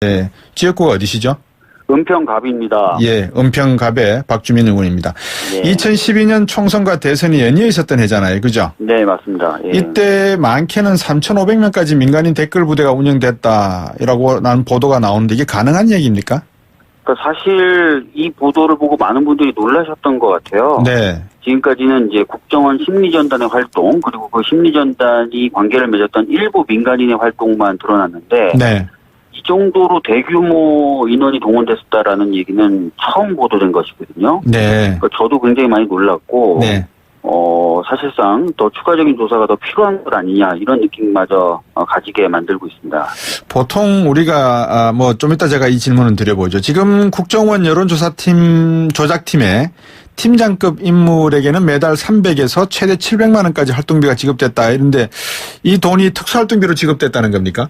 네, 지역구가 어디시죠? 은평갑입니다. 예, 은평갑의 박주민 의원입니다. 네. 2012년 총선과 대선이 연이어 있었던 해잖아요. 그죠? 네, 맞습니다. 예. 이때 많게는 3,500명까지 민간인 댓글 부대가 운영됐다라고 난 보도가 나오는데 이게 가능한 얘기입니까? 그러니까 사실 이 보도를 보고 많은 분들이 놀라셨던 것 같아요. 네. 지금까지는 이제 국정원 심리전단의 활동, 그리고 그 심리전단이 관계를 맺었던 일부 민간인의 활동만 드러났는데, 네. 이 정도로 대규모 인원이 동원됐었다라는 얘기는 처음 보도된 것이거든요. 네. 그러니까 저도 굉장히 많이 놀랐고, 네. 사실상 더 추가적인 조사가 더 필요한 것 아니냐, 이런 느낌마저 가지게 만들고 있습니다. 보통 우리가 뭐 좀 이따 제가 이 질문을 드려보죠. 지금 국정원 여론조사팀 조작팀의 팀장급 인물에게는 매달 300에서 최대 700만 원까지 활동비가 지급됐다. 이런데 이 돈이 특수활동비로 지급됐다는 겁니까?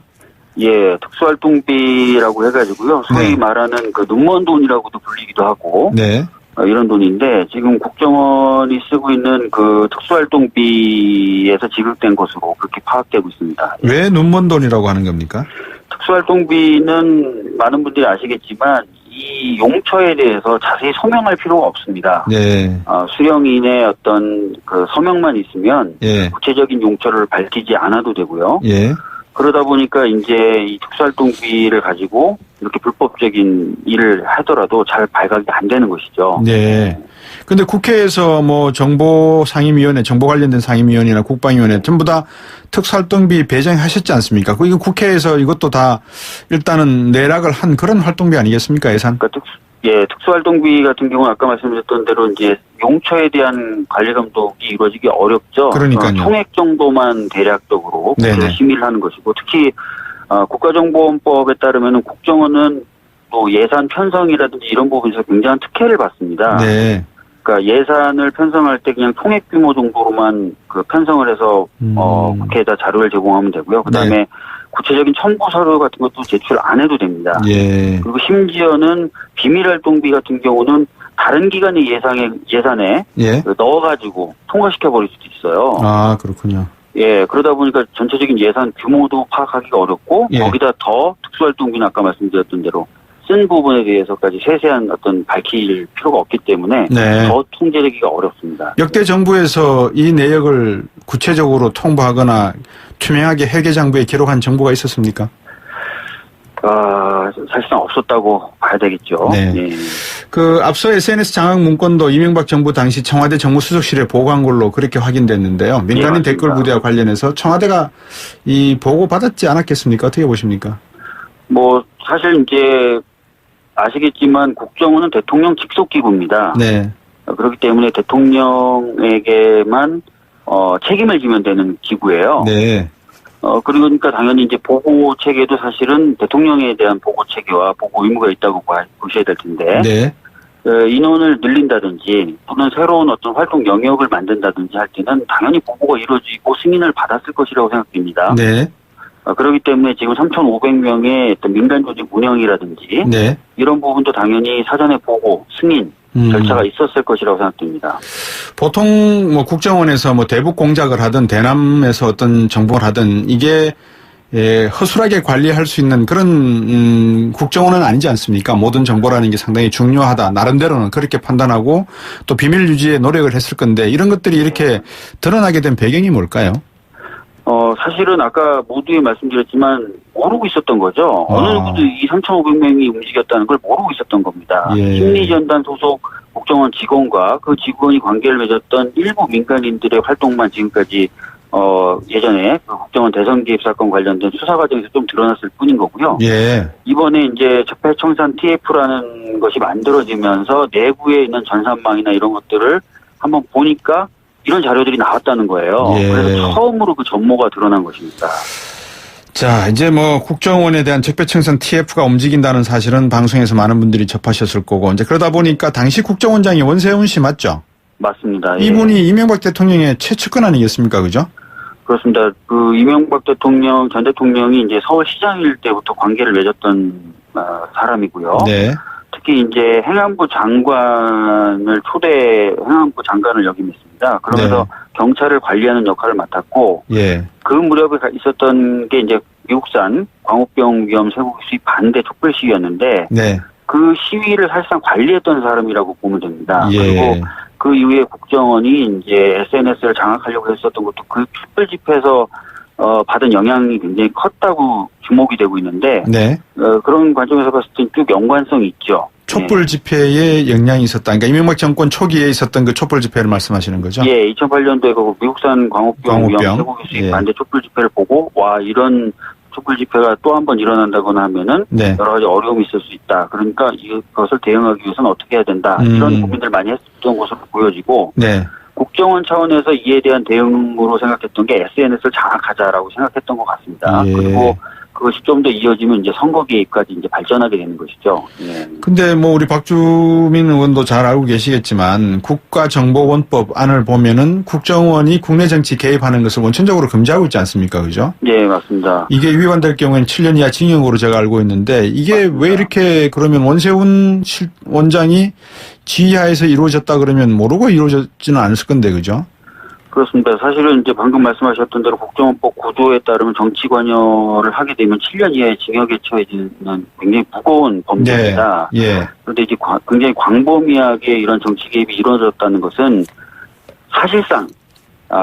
예, 특수활동비라고 해가지고요. 소위 네. 말하는 그 눈먼 돈이라고도 불리기도 하고, 네. 이런 돈인데, 지금 국정원이 쓰고 있는 그 특수활동비에서 지급된 것으로 그렇게 파악되고 있습니다. 왜 눈먼 돈이라고 하는 겁니까? 특수활동비는 많은 분들이 아시겠지만, 이 용처에 대해서 자세히 서명할 필요가 없습니다. 네. 수령인의 어떤 그 서명만 있으면, 예. 구체적인 용처를 밝히지 않아도 되고요. 예. 그러다 보니까 이제 이 특수활동비를 가지고 이렇게 불법적인 일을 하더라도 잘 발각이 안 되는 것이죠. 네. 근데 국회에서 뭐 정보상임위원회, 정보 관련된 상임위원회나 국방위원회 전부 다 특수활동비 배정하셨지 않습니까? 이거 국회에서 이것도 다 일단은 내락을 한 그런 활동비 아니겠습니까? 예산? 그러니까 특수활동비 같은 경우는 아까 말씀드렸던 대로 이제 용처에 대한 관리 감독이 이루어지기 어렵죠. 그러니까요. 총액 정도만 대략적으로 네네. 심의를 하는 것이고, 특히 국가정보원법에 따르면은 국정원은 또 예산 편성이라든지 이런 부분에서 굉장한 특혜를 받습니다. 네. 그러니까 예산을 편성할 때 그냥 총액 규모 정도로만 그 편성을 해서 국회에다 자료를 제공하면 되고요. 그다음에 구체적인 첨부 서류 같은 것도 제출 안 해도 됩니다. 예. 그리고 심지어는 비밀활동비 같은 경우는 다른 기관의 예산에 예. 넣어가지고 통과시켜 버릴 수도 있어요. 아, 그렇군요. 예, 그러다 보니까 전체적인 예산 규모도 파악하기가 어렵고, 예. 거기다 더 특수활동비는 아까 말씀드렸던 대로 쓴 부분에 대해서까지 세세한 어떤 밝힐 필요가 없기 때문에 네. 더 통제되기가 어렵습니다. 역대 정부에서 이 내역을 구체적으로 통보하거나 투명하게 회계장부에 기록한 정보가 있었습니까? 사실상 없었다고 봐야 되겠죠. 네. 예. 그 앞서 SNS 장악 문건도 이명박 정부 당시 청와대 정무수석실에 보고한 걸로 그렇게 확인됐는데요. 민간인 예, 댓글 부대와 관련해서 청와대가 이 보고 받았지 않았겠습니까? 어떻게 보십니까? 뭐 사실 이제 아시겠지만 국정원은 대통령 직속기구입니다. 네. 그렇기 때문에 대통령에게만 책임을 지면 되는 기구예요. 네. 그러니까 당연히 이제 보고 체계도 사실은 대통령에 대한 보고 체계와 보고 의무가 있다고 보셔야 될 텐데, 네. 인원을 늘린다든지 또는 새로운 어떤 활동 영역을 만든다든지 할 때는 당연히 보고가 이루어지고 승인을 받았을 것이라고 생각됩니다. 네. 그렇기 때문에 지금 3,500명의 어떤 민간 조직 운영이라든지 네. 이런 부분도 당연히 사전에 보고 승인 절차가 있었을 것이라고 생각됩니다. 보통 뭐 국정원에서 뭐 대북 공작을 하든 대남에서 어떤 정보를 하든 이게 허술하게 관리할 수 있는 그런 국정원은 아니지 않습니까? 모든 정보라는 게 상당히 중요하다. 나름대로는 그렇게 판단하고 또 비밀 유지에 노력을 했을 건데 이런 것들이 이렇게 드러나게 된 배경이 뭘까요? 사실은 아까 모두에 말씀드렸지만 모르고 있었던 거죠. 어느 누구도 이 3,500명이 움직였다는 걸 모르고 있었던 겁니다. 예. 심리전단 소속 국정원 직원과 그 직원이 관계를 맺었던 일부 민간인들의 활동만 지금까지 예전에 그 국정원 대선 개입 사건 관련된 수사 과정에서 좀 드러났을 뿐인 거고요. 예. 이번에 이제 적폐청산 TF라는 것이 만들어지면서 내부에 있는 전산망이나 이런 것들을 한번 보니까 이런 자료들이 나왔다는 거예요. 예. 그래서 처음으로 그 전모가 드러난 것입니다. 자, 이제 뭐 국정원에 대한 적폐청산 TF가 움직인다는 사실은 방송에서 많은 분들이 접하셨을 거고 이제 그러다 보니까 당시 국정원장이 원세훈 씨 맞죠? 맞습니다. 예. 이분이 이명박 대통령의 최측근 아니겠습니까? 그죠? 그렇습니다. 그 이명박 대통령, 전 대통령이 이제 서울시장일 때부터 관계를 맺었던 사람이고요. 네. 특히 이제 행안부 장관을 행안부 장관을 역임했습니다. 그러면서 네. 경찰을 관리하는 역할을 맡았고, 예. 그 무렵에 있었던 게 이제 미국산 광우병 위험 쇠고기 수입 반대 촛불 시위였는데 네. 그 시위를 사실상 관리했던 사람이라고 보면 됩니다. 예. 그리고 그 이후에 국정원이 이제 SNS를 장악하려고 했었던 것도 그 촛불 집회에서 받은 영향이 굉장히 컸다고 주목이 되고 있는데 네. 그런 관점에서 봤을 때 쭉 연관성이 있죠. 촛불 집회에 영향이 있었다. 그러니까 이명박 정권 초기에 있었던 그 촛불 집회를 말씀하시는 거죠? 예, 2008년도에 그 미국산 광우병 위험 쇠고기 수입 예. 반대 촛불 집회를 보고 와 이런 촛불 집회가 또 한 번 일어난다거나 하면은 네. 여러 가지 어려움이 있을 수 있다. 그러니까 이것을 대응하기 위해서는 어떻게 해야 된다. 이런 고민들 많이 했던 것으로 보여지고 네. 국정원 차원에서 이에 대한 대응으로 생각했던 게 SNS를 장악하자라고 생각했던 것 같습니다. 예. 그리고 그것이 좀 더 이어지면 이제 선거 개입까지 이제 발전하게 되는 것이죠. 예. 근데 뭐 우리 박주민 의원도 잘 알고 계시겠지만 국가정보원법 안을 보면은 국정원이 국내 정치 개입하는 것을 원천적으로 금지하고 있지 않습니까? 그죠? 예, 맞습니다. 이게 위반될 경우에는 7년 이하 징역으로 제가 알고 있는데 이게 맞습니다. 왜 이렇게 그러면 원세훈 원장이 지휘하에서 이루어졌다 그러면 모르고 이루어졌지는 않았을 건데 그죠? 그렇습니다. 사실은 이제 방금 말씀하셨던 대로 국정원법 구조에 따르면 정치 관여를 하게 되면 7년 이하의 징역에 처해지는 굉장히 무거운 범죄입니다. 네. 예. 그런데 이제 굉장히 광범위하게 이런 정치 개입이 이루어졌다는 것은 사실상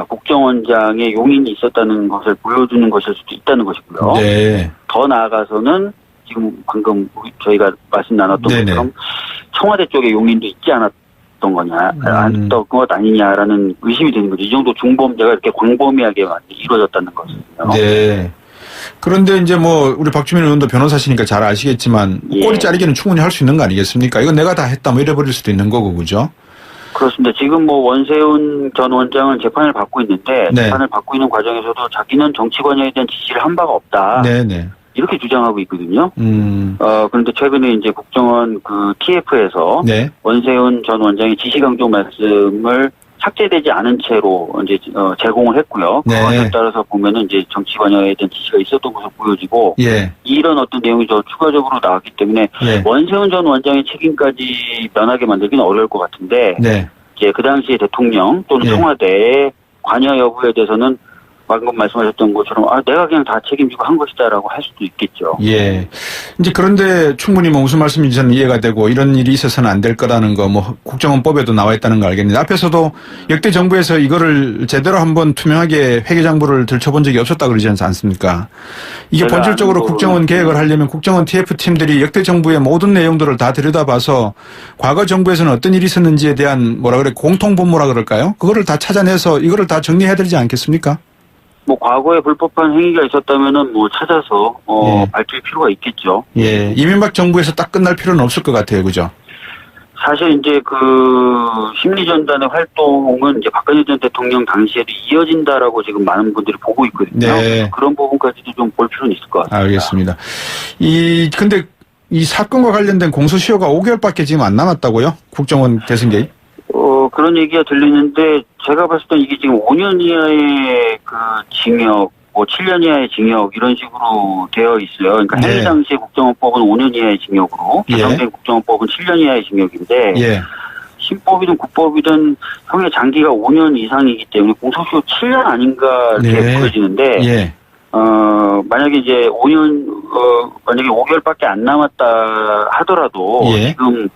국정원장의 용인이 있었다는 것을 보여주는 것일 수도 있다는 것이고요. 네. 더 나아가서는 지금 방금 저희가 말씀 나눴던 네네. 것처럼 청와대 쪽에 용인도 있지 않았던 않았던 것 아니냐라는 의심이 되는 거죠. 이 정도 중범죄가 이렇게 광범위하게 이루어졌다는 것은요. 네. 그런데 이제 뭐 우리 박주민 의원도 변호사시니까 잘 아시겠지만 예. 꼬리 자르기는 충분히 할 수 있는 거 아니겠습니까? 이건 내가 다 했다 뭐 이래버릴 수도 있는 거고 그죠? 그렇습니다. 지금 뭐 원세훈 전 원장은 재판을 받고 있는데 네. 재판을 받고 있는 과정에서도 자기는 정치 관여에 대한 지시를 한 바가 없다. 네네. 이렇게 주장하고 있거든요. 그런데 최근에 이제 국정원 그 TF에서 네. 원세훈 전 원장의 지시 강조 말씀을 삭제되지 않은 채로 이제 제공을 했고요. 네. 그것에 따라서 보면은 이제 정치 관여에 대한 지시가 있었던 것으로 보여지고 예. 이런 어떤 내용이 더 추가적으로 나왔기 때문에 예. 원세훈 전 원장의 책임까지 면하게 만들기는 어려울 것 같은데 네. 이제 그 당시에 대통령 또는 예. 청와대의 관여 여부에 대해서는 방금 말씀하셨던 것처럼 내가 그냥 다 책임지고 한 것이다라고 할 수도 있겠죠. 예. 이제 그런데 충분히 뭐 무슨 말씀인지 저는 이해가 되고 이런 일이 있어서는 안 될 거라는 거 뭐 국정원법에도 나와 있다는 거 알겠는데 앞에서도 역대 정부에서 이거를 제대로 한번 투명하게 회계장부를 들춰본 적이 없었다 그러지 않습니까? 이게 제가 본질적으로 아는 국정원 개혁을 하려면 국정원 TF팀들이 역대 정부의 모든 내용들을 다 들여다봐서 과거 정부에서는 어떤 일이 있었는지에 대한 공통분모라 그럴까요? 그거를 다 찾아내서 이거를 다 정리해야 되지 않겠습니까? 뭐 과거에 불법한 행위가 있었다면은 뭐 찾아서 예. 밝힐 필요가 있겠죠. 예. 이명박 정부에서 딱 끝날 필요는 없을 것 같아요. 그죠? 사실 이제 그 심리전단의 활동은 이제 박근혜 전 대통령 당시에도 이어진다라고 지금 많은 분들이 보고 있거든요. 네. 그런 부분까지도 좀 볼 필요는 있을 것 같습니다. 알겠습니다. 근데 이 사건과 관련된 공소시효가 5개월밖에 지금 안 남았다고요? 국정원 대선 개입? 그런 얘기가 들리는데 제가 봤을 땐 이게 지금 5년 이하의 그 징역, 뭐 7년 이하의 징역 이런 식으로 되어 있어요. 그러니까 네. 행위 당시의 국정원법은 5년 이하의 징역으로 예. 개정된 국정원법은 7년 이하의 징역인데 예. 신법이든 국법이든 형의 장기가 5년 이상이기 때문에 공소시효 7년 아닌가 이렇게 네. 보여지는데 예. 만약에 이제 5년 만약에 5개월밖에 안 남았다 하더라도 예. 지금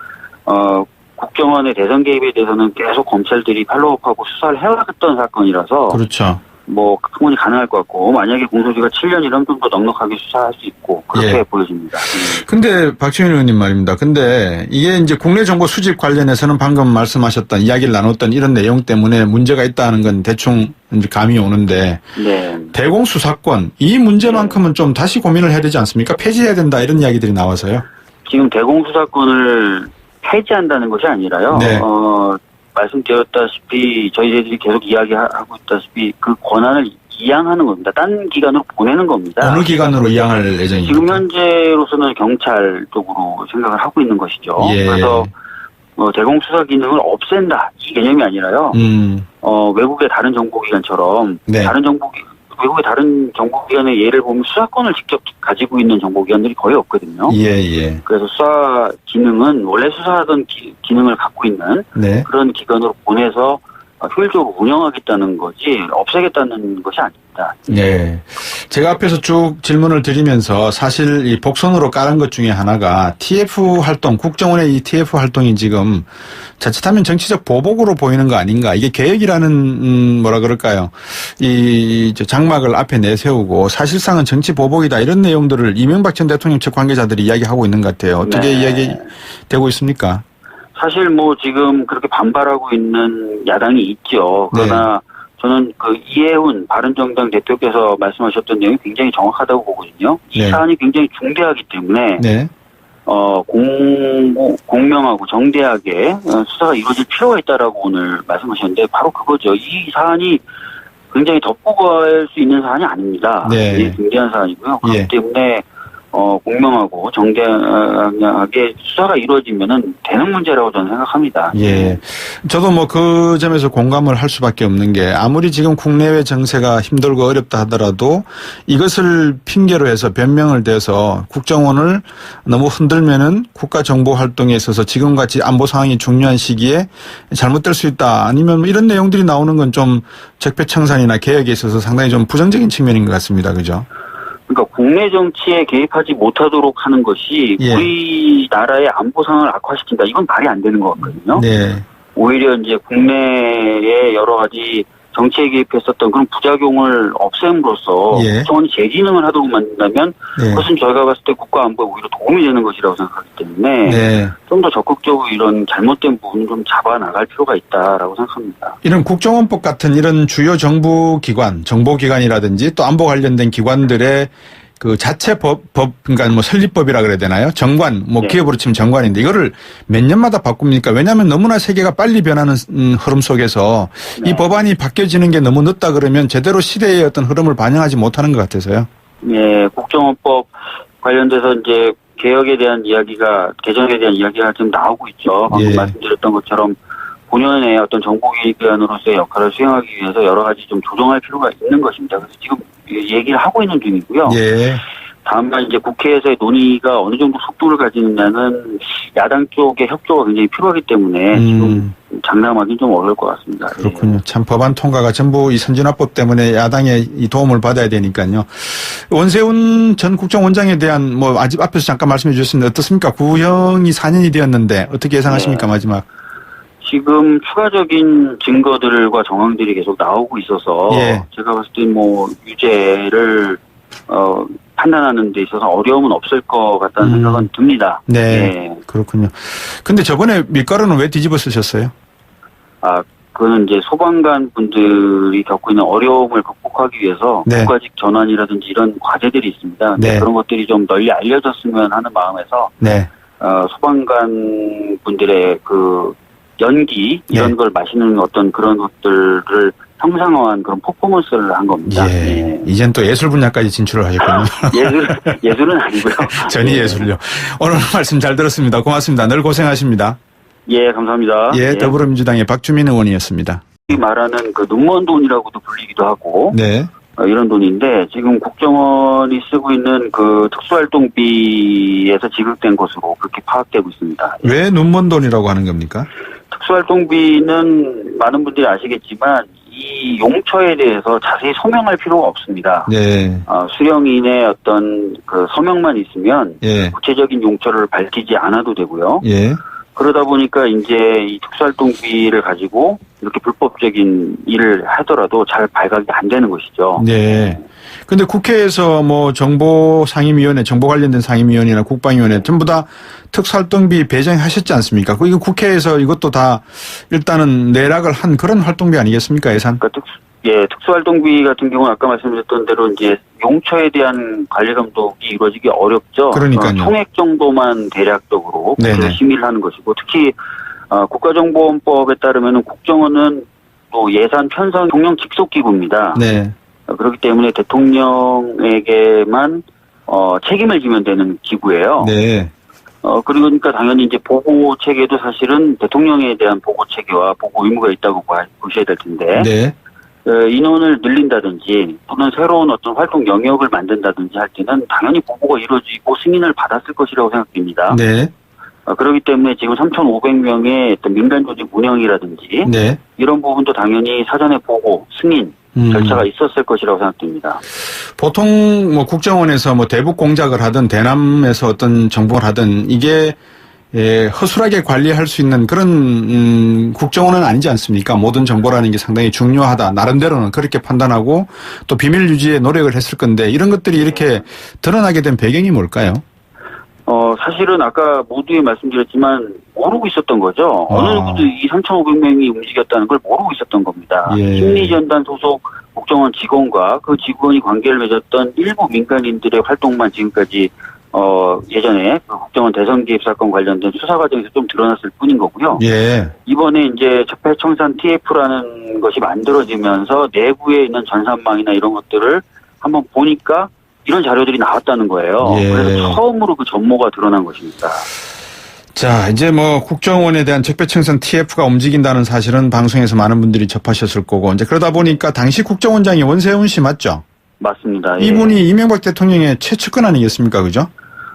국정원의 대선 개입에 대해서는 계속 검찰들이 팔로우업하고 수사를 해왔던 사건이라서 그렇죠. 뭐 충분히 가능할 것 같고 만약에 공소시효가 7년이라면 좀 더 넉넉하게 수사할 수 있고 그렇게 예. 보여집니다. 근데 박지민 의원님 말입니다. 근데 이게 이제 국내 정보 수집 관련해서는 방금 말씀하셨던 이야기를 나눴던 이런 내용 때문에 문제가 있다는 건 대충 이제 감이 오는데 네. 대공수사권 이 문제만큼은 좀 다시 고민을 해야 되지 않습니까? 폐지해야 된다 이런 이야기들이 나와서요. 지금 대공수사권을 폐지한다는 것이 아니라요. 네. 말씀드렸다시피 저희들이 계속 이야기하고 있다시피 그 권한을 이양하는 겁니다. 딴 기관으로 보내는 겁니다. 어느 기관으로 이양할 예정입니까? 지금 현재로서는 경찰 쪽으로 생각을 하고 있는 것이죠. 예. 그래서 대공수사 기능을 없앤다 이 개념이 아니라요. 외국의 다른 정보기관처럼 네. 외국의 다른 정보기관의 예를 보면 수사권을 직접 가지고 있는 정보기관들이 거의 없거든요. 예. 그래서 수사 기능은 원래 수사하던 기능을 갖고 있는 네. 그런 기관으로 보내서 효율적으로 운영하겠다는 거지 없애겠다는 것이 아닙니다. 네. 제가 앞에서 쭉 질문을 드리면서 사실 이 복선으로 깔은 것 중에 하나가 TF 활동, 국정원의 이 TF 활동이 지금 자칫하면 정치적 보복으로 보이는 거 아닌가. 이게 개혁이라는, 뭐라 그럴까요. 이 장막을 앞에 내세우고 사실상은 정치 보복이다. 이런 내용들을 이명박 전 대통령 측 관계자들이 이야기하고 있는 것 같아요. 어떻게 이야기되고 있습니까? 사실 뭐 지금 그렇게 반발하고 있는 야당이 있죠. 그러나 저는 그 이해훈 바른정당 대표께서 말씀하셨던 내용이 굉장히 정확하다고 보거든요. 이 사안이 굉장히 중대하기 때문에 공명하고 정대하게 수사가 이루어질 필요가 있다라고 오늘 말씀하셨는데 바로 그거죠. 이 사안이 굉장히 덮고 갈 수 있는 사안이 아닙니다. 굉장히 중대한 사안이고요. 그렇기 때문에 공명하고 정대하게 수사가 이루어지면은 되는 문제라고 저는 생각합니다. 예. 저도 뭐 그 점에서 공감을 할 수밖에 없는 게 아무리 지금 국내외 정세가 힘들고 어렵다 하더라도 이것을 핑계로 해서 변명을 대서 국정원을 너무 흔들면은 국가 정보 활동에 있어서 지금같이 안보 상황이 중요한 시기에 잘못될 수 있다. 아니면 이런 내용들이 나오는 건 좀 적폐청산이나 개혁에 있어서 상당히 좀 부정적인 측면인 것 같습니다. 그죠? 그러니까 국내 정치에 개입하지 못하도록 하는 것이 우리나라의 안보 상황을 악화시킨다. 이건 말이 안 되는 것 같거든요. 오히려 이제 국내에 여러 가지 정치에 개입했었던 그런 부작용을 없앰으로써 국정원이 재기능을 하도록 만든다면 그것은 저희가 봤을 때 국가 안보에 오히려 도움이 되는 것이라고 생각하기 때문에 좀 더 적극적으로 이런 잘못된 부분을 좀 잡아나갈 필요가 있다라고 생각합니다. 이런 국정원법 같은 이런 주요 정부 기관, 정보기관이라든지 또 안보 관련된 기관들의 그 자체 그러니까 뭐 설립법이라 그래야 되나요? 정관, 뭐 기업으로 치면 정관인데 이거를 몇 년마다 바꿉니까? 왜냐하면 너무나 세계가 빨리 변하는 흐름 속에서 이 법안이 바뀌어지는 게 너무 늦다 그러면 제대로 시대의 어떤 흐름을 반영하지 못하는 것 같아서요. 네, 국정원법 관련돼서 이제 개혁에 대한 이야기가, 개정에 대한 이야기가 지금 나오고 있죠. 방금 말씀드렸던 것처럼 본연의 어떤 정보기관으로서의 역할을 수행하기 위해서 여러 가지 좀 조정할 필요가 있는 것입니다. 그래서 지금 얘기를 하고 있는 중이고요. 다만 이제 국회에서의 논의가 어느 정도 속도를 가지느냐는 야당 쪽의 협조가 굉장히 필요하기 때문에 지금 장담하기는 좀 어려울 것 같습니다. 그렇군요. 참 법안 통과가 전부 이 선진화법 때문에 야당의 이 도움을 받아야 되니까요. 원세훈 전 국정원장에 대한 뭐 아직 앞에서 잠깐 말씀해 주셨습니다. 어떻습니까? 구형이 4년이 되었는데 어떻게 예상하십니까? 마지막. 지금 추가적인 증거들과 정황들이 계속 나오고 있어서 제가 봤을 때 뭐 유죄를 판단하는 데 있어서 어려움은 없을 것 같다는 생각은 듭니다. 그렇군요. 근데 저번에 밀가루는 왜 뒤집어 쓰셨어요? 그거는 이제 소방관 분들이 겪고 있는 어려움을 극복하기 위해서 국가직 전환이라든지 이런 과제들이 있습니다. 그런 것들이 좀 널리 알려졌으면 하는 마음에서 소방관 분들의 그 연기 이런 걸 마시는 어떤 그런 것들을 형상화한 그런 퍼포먼스를 한 겁니다. 이젠 또 예술 분야까지 진출을 하셨군요. 예술은 아니고요. 전이 예술요. 오늘 말씀 잘 들었습니다. 고맙습니다. 늘 고생하십니다. 감사합니다. 더불어민주당의 박주민 의원이었습니다. 말하는 그 눈먼 돈이라고도 불리기도 하고 이런 돈인데 지금 국정원이 쓰고 있는 그 특수활동비에서 지급된 것으로 그렇게 파악되고 있습니다. 왜 눈먼 돈이라고 하는 겁니까? 특수활동비는 많은 분들이 아시겠지만 이 용처에 대해서 자세히 서명할 필요가 없습니다. 수령인의 어떤 그 서명만 있으면 구체적인 용처를 밝히지 않아도 되고요. 그러다 보니까 이제 이 특수활동비를 가지고 이렇게 불법적인 일을 하더라도 잘 발각이 안 되는 것이죠. 근데 국회에서 뭐 정보상임위원회, 정보 관련된 상임위원회나 국방위원회 전부 다 특수활동비 배정하셨지 않습니까? 이거 국회에서 이것도 다 일단은 내락을 한 그런 활동비 아니겠습니까? 예산? 그러니까 특수활동비 같은 경우는 아까 말씀드렸던 대로 이제 용처에 대한 관리 감독이 이루어지기 어렵죠. 그러니까요. 총액 정도만 대략적으로 심의를 하는 것이고 특히 국가정보원법에 따르면 국정원은 또 예산 편성 대통령 직속기구입니다. 그렇기 때문에 대통령에게만 책임을 지면 되는 기구예요. 그러니까 당연히 이제 보고 체계도 사실은 대통령에 대한 보고 체계와 보고 의무가 있다고 보셔야 될 텐데 인원을 늘린다든지 또는 새로운 어떤 활동 영역을 만든다든지 할 때는 당연히 보고가 이루어지고 승인을 받았을 것이라고 생각됩니다. 그렇기 때문에 지금 3,500명의 어떤 민간 조직 운영이라든지 네. 이런 부분도 당연히 사전에 보고 승인 절차가 있었을 것이라고 생각됩니다. 보통 뭐 국정원에서 뭐 대북 공작을 하든 대남에서 어떤 정보를 하든 이게 허술하게 관리할 수 있는 그런 국정원은 아니지 않습니까? 모든 정보라는 게 상당히 중요하다. 나름대로는 그렇게 판단하고 또 비밀 유지에 노력을 했을 건데 이런 것들이 이렇게 드러나게 된 배경이 뭘까요? 사실은 아까 모두에 말씀드렸지만 모르고 있었던 거죠. 어느 누구도 이 3,500명이 움직였다는 걸 모르고 있었던 겁니다. 예. 심리전단 소속 국정원 직원과 그 직원이 관계를 맺었던 일부 민간인들의 활동만 지금까지 예전에 그 국정원 대선 개입 사건 관련된 수사 과정에서 좀 드러났을 뿐인 거고요. 예. 이번에 이제 적폐청산 TF라는 것이 만들어지면서 내부에 있는 전산망이나 이런 것들을 한번 보니까 이런 자료들이 나왔다는 거예요. 예. 그래서 처음으로 그 전모가 드러난 것입니다. 자, 이제 뭐 국정원에 대한 적폐청산 TF가 움직인다는 사실은 방송에서 많은 분들이 접하셨을 거고 이제 그러다 보니까 당시 국정원장이 원세훈 씨 맞죠? 맞습니다. 예. 이분이 이명박 대통령의 최측근 아니겠습니까? 그죠?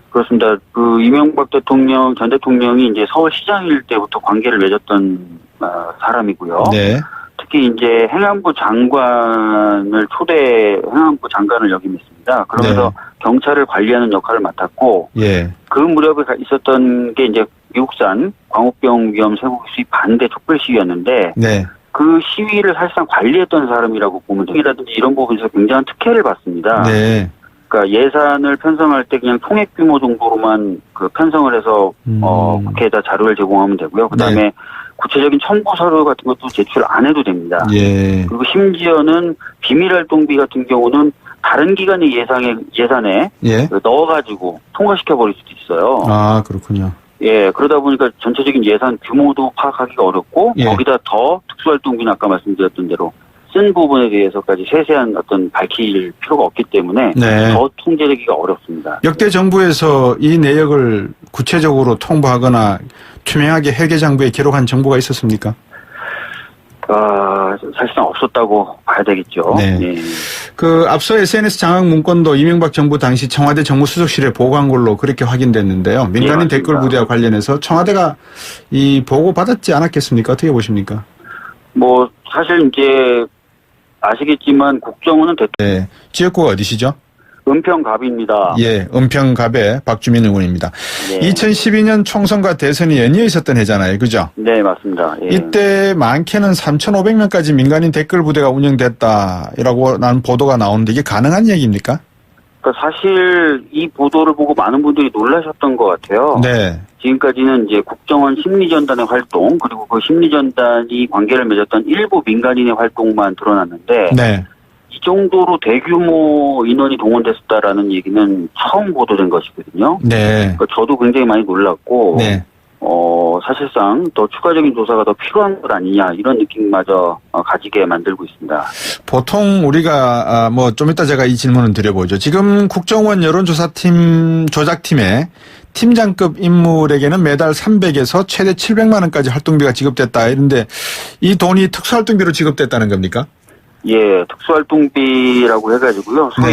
그렇습니다. 그 이명박 대통령, 전 대통령이 이제 서울시장일 때부터 관계를 맺었던 사람이고요. 네. 특히 이제 행안부 장관을 행안부 장관을 역임했습니다. 그러면서 네. 경찰을 관리하는 역할을 맡았고, 예. 그 무렵에 있었던 게 이제 미국산 광우병 위험 쇠고기 수입 반대 촛불 시위였는데, 네. 그 시위를 사실상 관리했던 사람이라고 보면 됩니다든지 이런 부분에서 굉장한 특혜를 받습니다. 네. 그러니까 예산을 편성할 때 그냥 총액 규모 정도로만 그 편성을 해서 국회에다 자료를 제공하면 되고요. 그다음에 네. 구체적인 첨부 서류 같은 것도 제출 안 해도 됩니다. 예. 그리고 심지어는 비밀활동비 같은 경우는 다른 기관의 예산에 예. 넣어가지고 통과시켜 버릴 수도 있어요. 아, 그렇군요. 예, 그러다 보니까 전체적인 예산 규모도 파악하기가 어렵고 예. 거기다 더 특수활동비는 아까 말씀드렸던 대로 쓴 부분에 대해서까지 세세한 어떤 밝힐 필요가 없기 때문에 네. 더 통제되기가 어렵습니다. 역대 정부에서 이 내역을 구체적으로 통보하거나 투명하게 회계장부에 기록한 정보가 있었습니까? 사실상 없었다고 봐야 되겠죠. 네. 예. 그 앞서 SNS 장악 문건도 이명박 정부 당시 청와대 정무수석실에 보고한 걸로 그렇게 확인됐는데요. 민간인 맞습니다. 댓글 부대와 관련해서 청와대가 이 보고 받았지 않았겠습니까? 어떻게 보십니까? 뭐 사실 이제 아시겠지만 국정원은 네. 지역구가 어디시죠? 은평갑입니다. 예, 은평갑의 박주민 의원입니다. 네. 2012년 총선과 대선이 연이어 있었던 해잖아요. 그죠? 네, 맞습니다. 예. 이때 많게는 3,500명까지 민간인 댓글 부대가 운영됐다라고 난 보도가 나오는데 이게 가능한 얘기입니까? 그러니까 사실 이 보도를 보고 많은 분들이 놀라셨던 것 같아요. 네. 지금까지는 이제 국정원 심리전단의 활동 그리고 그 심리전단이 관계를 맺었던 일부 민간인의 활동만 드러났는데 네. 이 정도로 대규모 인원이 동원됐었다라는 얘기는 처음 보도된 것이거든요. 네. 그러니까 저도 굉장히 많이 놀랐고 네. 사실상 더 추가적인 조사가 더 필요한 것 아니냐 이런 느낌마저 가지게 만들고 있습니다. 보통 우리가 뭐 좀 이따 제가 이 질문을 드려보죠. 지금 국정원 여론조사팀 조작팀에 팀장급 인물에게는 매달 300에서 최대 700만 원까지 활동비가 지급됐다. 이런데 이 돈이 특수활동비로 지급됐다는 겁니까? 예, 특수활동비라고 해가지고요. 네.